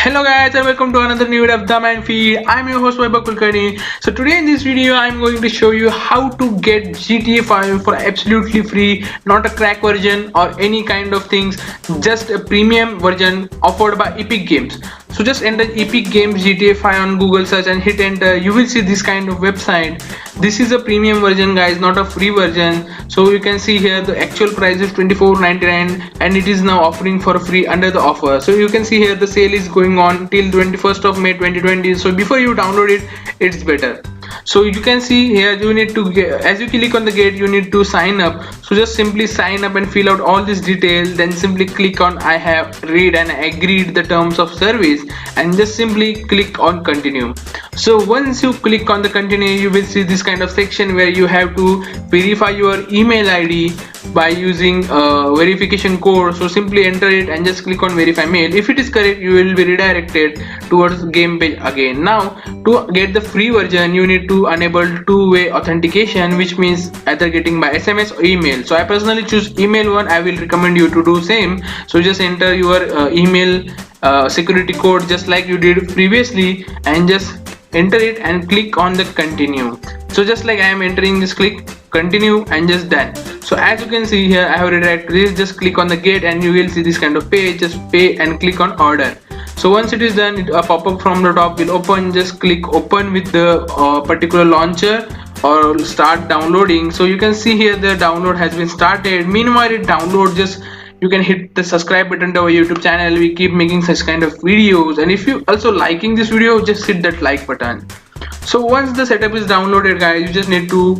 Hello guys and welcome to another new video of the Man Feed. I'm your host Vaibhav Kulkarni. So today in this video I'm going to show you how to get GTA 5 for absolutely free, not a crack version or any kind of things, just a premium version offered by Epic Games. So just enter Epic Games GTA 5 on Google search and hit enter. You will see this kind of website. This is a premium version guys, not a free version. So you can see here the actual price is $24.99 and it is now offering for free under the offer. So you can see here the sale is going on till 21st of May 2020. So before you download it, it's better. So you can see here you need to get, as you click on the gate, you need to sign up. So just simply sign up and fill out all this detail, then simply click on I have read and agreed the terms of service and just simply click on continue. So once you click on the continue, you will see this kind of section where you have to verify your email ID by using verification code. So simply enter it and just click on verify mail. If it is correct, you will be redirected towards game page again. Now to get the free version, you need to enable two-way authentication, which means either getting by SMS or email. So I personally choose email one. I will recommend you to do same. So just enter your email security code just like you did previously and just enter it and click on the continue. So just like I am entering this, click continue and just done. So as you can see here, I have redirected this. Just click on the gate and you will see this kind of page. Just pay and click on order. So once it is done, a pop-up from the top will open. Just click open with the particular launcher or start downloading. So you can see here the download has been started. Meanwhile it download, just you can hit the subscribe button to our YouTube channel. We keep making such kind of videos, and if you also liking this video, just hit that like button. So once the setup is downloaded guys, you just need to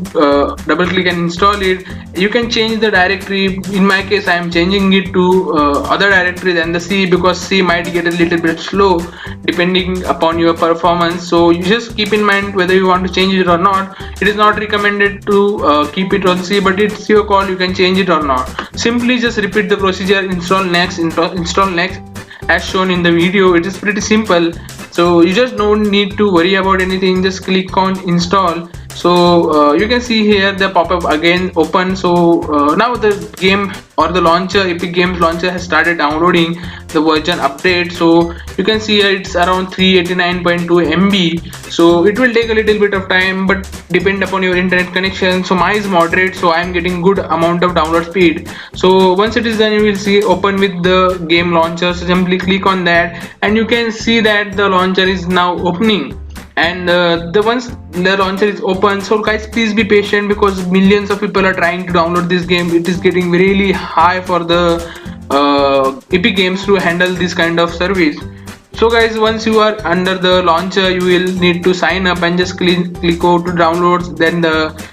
double click and install it. You can change the directory. In my case I am changing it to other directory than the C, because C might get a little bit slow depending upon your performance. So you just keep in mind whether you want to change it or not. It is not recommended to keep it on C, but it's your call, you can change it or not. Simply just repeat the procedure, install next, install next as shown in the video. It is pretty simple. So you just don't need to worry about anything, just click on install. So you can see here the pop-up again open. So now the game or the launcher, Epic Games launcher, has started downloading the version update. So you can see here it's around 389.2 MB. So it will take a little bit of time, but depend upon your internet connection. So mine is moderate, so I am getting good amount of download speed. So once it is done, you will see open with the game launcher. So simply click on that and you can see that the launcher is now opening. And once the launcher is open, so guys please be patient because millions of people are trying to download this game. It is getting really high for the Epic Games to handle this kind of service. So guys, once you are under the launcher, you will need to sign up and just click go to downloads. Then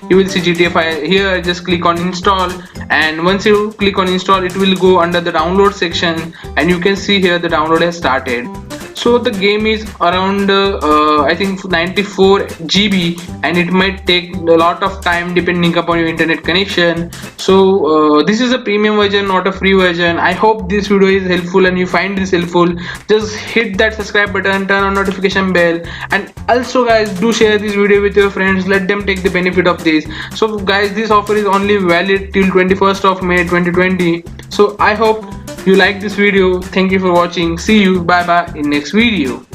you will see GTA 5 here. Just click on install, and once you click on install, it will go under the download section and you can see here the download has started. So the game is around I think 94 GB and it might take a lot of time depending upon your internet connection. So this is a premium version, not a free version. I hope this video is helpful and you find this helpful. Just hit that subscribe button, turn on notification bell, and also guys do share this video with your friends. Let them take the benefit of this. So guys, this offer is only valid till 21st of May 2020. So I hope you like this video. Thank you for watching. See you, bye bye in next video.